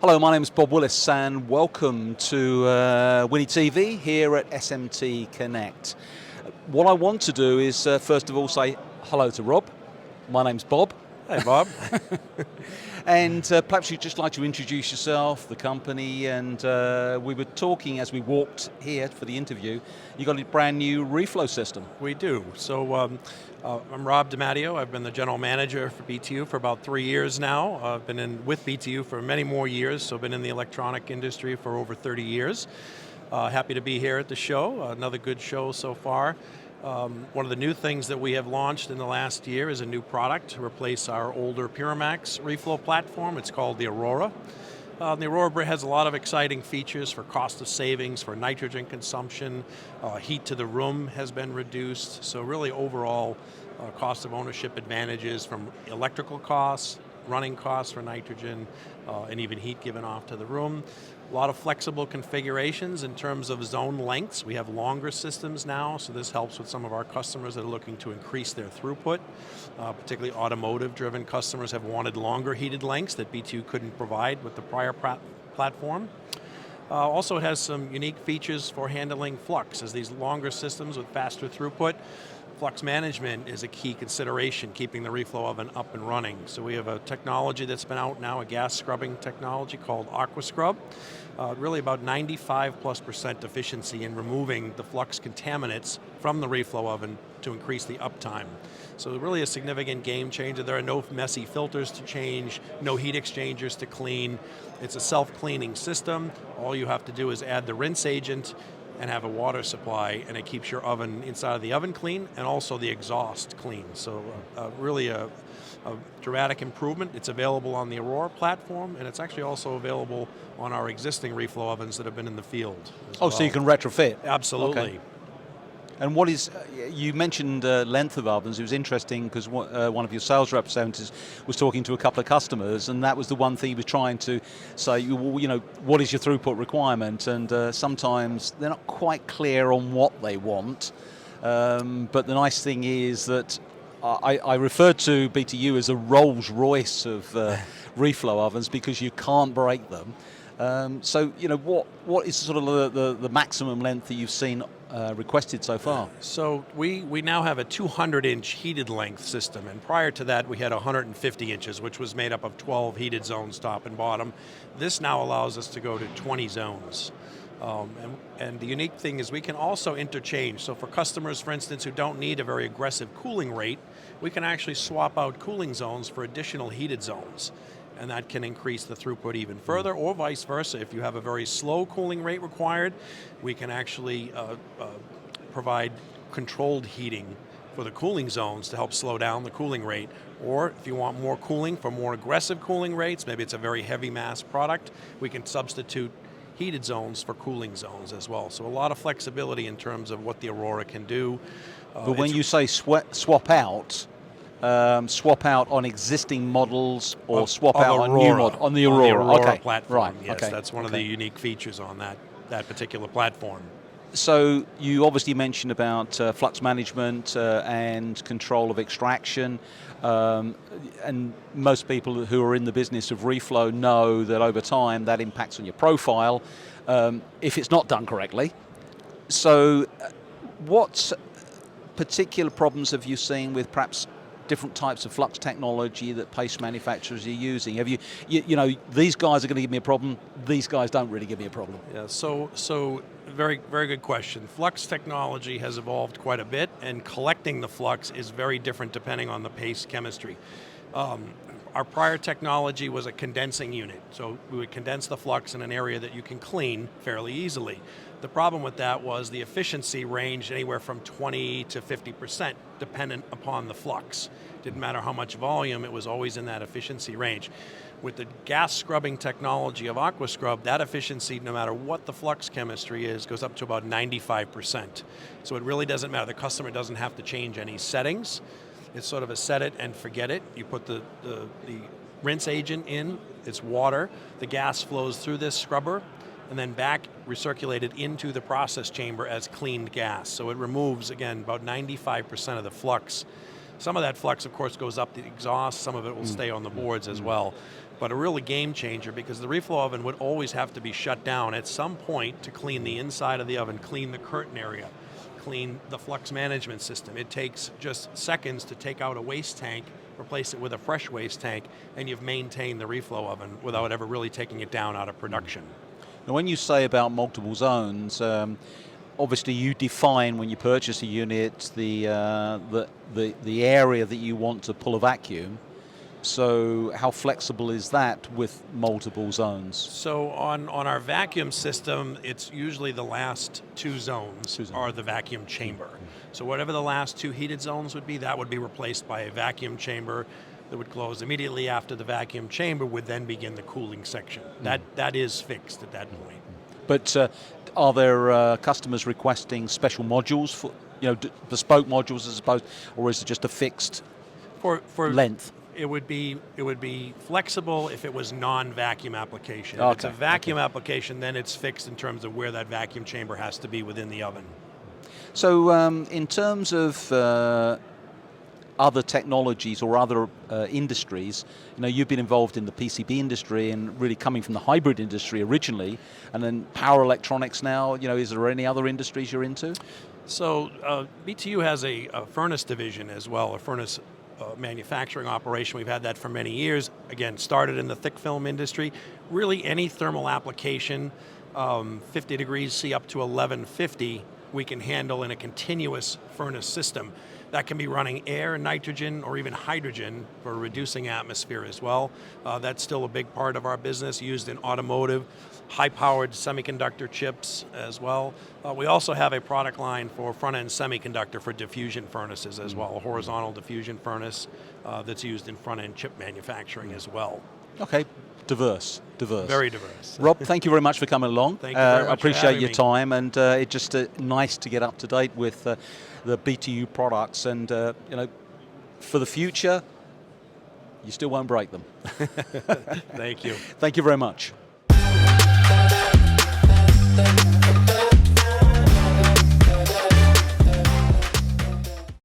Hello, my name is Bob Willis and welcome to Winnie TV here at SMTconnect. What I want to do is first of all say hello to Rob. My name's Bob. Hey Bob. And perhaps you'd just like to introduce yourself, the company, and we were talking as we walked here for the interview. You got a brand new reflow system. We do. So I'm Rob Di Matteo. I've been the general manager for BTU for about 3 years now. I've been with BTU for many more years, so I've been in the electronic industry for over 30 years. Happy to be here at the show. Another good show so far. One of the new things that we have launched in the last year is a new product to replace our older Pyramax reflow platform. It's called the Aurora. The Aurora has a lot of exciting features for cost of savings, for nitrogen consumption, heat to the room has been reduced, so really overall cost of ownership advantages from electrical costs, running costs for nitrogen, and even heat given off to the room. A lot of flexible configurations in terms of zone lengths. We have longer systems now, so this helps with some of our customers that are looking to increase their throughput. Particularly automotive-driven customers have wanted longer heated lengths that BTU couldn't provide with the prior platform. Also, it has some unique features for handling flux, as these longer systems with faster throughput. Flux management is a key consideration, keeping the reflow oven up and running. So we have a technology that's been out now, a gas scrubbing technology called AquaScrub. Really about 95+% efficiency in removing the flux contaminants from the reflow oven to increase the uptime. So really a significant game changer. There are no messy filters to change, no heat exchangers to clean. It's a self-cleaning system. All you have to do is add the rinse agent and have a water supply, and it keeps your oven inside of the oven clean and also the exhaust clean. So really a dramatic improvement. It's available on the Aurora platform, and it's actually also available on our existing reflow ovens that have been in the field as well. So you can retrofit? Absolutely. Okay. And what is, you mentioned length of ovens. It was interesting because one of your sales representatives was talking to a couple of customers, and that was the one thing he was trying to say, you know, what is your throughput requirement? And sometimes they're not quite clear on what they want. But the nice thing is that I refer to BTU as a Rolls Royce of reflow ovens because you can't break them. So, you know, what is sort of the maximum length that you've seen requested so far? So we now have a 200-inch heated length system, and prior to that we had 150 inches, which was made up of 12 heated zones top and bottom. This now allows us to go to 20 zones. And the unique thing is we can also interchange. So for customers, for instance, who don't need a very aggressive cooling rate, we can actually swap out cooling zones for additional heated zones. And that can increase the throughput even further, or vice versa. If you have a very slow cooling rate required, we can actually provide controlled heating for the cooling zones to help slow down the cooling rate. Or if you want more cooling for more aggressive cooling rates, maybe it's a very heavy mass product, we can substitute heated zones for cooling zones as well. So a lot of flexibility in terms of what the Aurora can do. But when you say swap out on existing models or swap out on new models? On the Aurora. On the Aurora okay. platform, right. yes, okay. that's one of the unique features on that particular platform. So you obviously mentioned about flux management and control of extraction, and most people who are in the business of reflow know that over time that impacts on your profile if it's not done correctly. So what particular problems have you seen with perhaps different types of flux technology that paste manufacturers are using? Have you know, these guys are going to give me a problem, these guys don't really give me a problem? Yeah, so very, very good question. Flux technology has evolved quite a bit, and collecting the flux is very different depending on the paste chemistry. Our prior technology was a condensing unit, so we would condense the flux in an area that you can clean fairly easily. The problem with that was the efficiency ranged anywhere from 20 to 50% dependent upon the flux. Didn't matter how much volume, it was always in that efficiency range. With the gas scrubbing technology of AquaScrub, that efficiency, no matter what the flux chemistry is, goes up to about 95%. So it really doesn't matter. The customer doesn't have to change any settings. It's sort of a set it and forget it. You put the rinse agent in, it's water, the gas flows through this scrubber, and then back recirculated into the process chamber as cleaned gas. So it removes, again, about 95% of the flux. Some of that flux, of course, goes up the exhaust, some of it will stay on the boards as well. but a really game changer because the reflow oven would always have to be shut down at some point to clean the inside of the oven, clean the curtain area, clean the flux management system. It takes just seconds to take out a waste tank, replace it with a fresh waste tank, and you've maintained the reflow oven without ever really taking it down out of production. Now, when you say about multiple zones, obviously you define when you purchase a unit the area that you want to pull a vacuum. So how flexible is that with multiple zones? So on our vacuum system, it's usually the last two zones are the vacuum chamber. So whatever the last two heated zones would be, that would be replaced by a vacuum chamber that would close immediately after the vacuum chamber would then begin the cooling section. That is fixed at that point. But are there customers requesting special modules for, bespoke modules as opposed, or is it just a fixed length? It would be flexible if it was non-vacuum application. If it's a vacuum application, then it's fixed in terms of where that vacuum chamber has to be within the oven. So in terms of other technologies or other industries, you've been involved in the PCB industry and really coming from the hybrid industry originally, and then power electronics now. Is there any other industries you're into? So BTU has a furnace division as well, a furnace manufacturing operation. We've had that for many years. Again, started in the thick film industry. Really any thermal application, 50 degrees C up to 1150, we can handle in a continuous furnace system. That can be running air, nitrogen, or even hydrogen for reducing atmosphere as well. That's still a big part of our business, used in automotive, high-powered semiconductor chips as well. We also have a product line for front-end semiconductor for diffusion furnaces as well, a horizontal diffusion furnace that's used in front-end chip manufacturing as well. Okay, diverse. Very diverse. Rob, thank you very much for coming along. Thank you very much. I appreciate your time, and it's just nice to get up to date with the BTU products, and for the future, you still won't break them. Thank you. Thank you very much.